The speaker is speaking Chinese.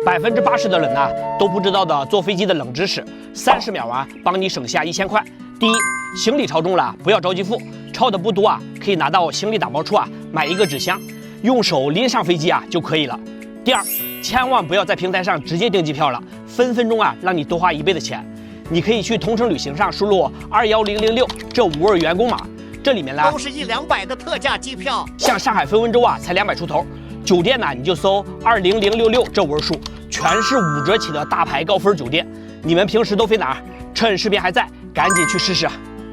80%的人呐都不知道的坐飞机的冷知识，30秒啊帮你省下1000块。第一，行李超重了不要着急付，超的不多啊可以拿到行李打包处啊买一个纸箱，用手拎上飞机啊就可以了。第二，千万不要在平台上直接订机票了，分分钟啊让你多花1倍的钱。你可以去同程旅行上输入21006这5位员工码，这里面呢都是100-200的特价机票，像上海飞温州啊才200出头。酒店呢，你就搜20066这5位数，全是5折起的大牌高分酒店。你们平时都飞哪儿？趁视频还在，赶紧去试试。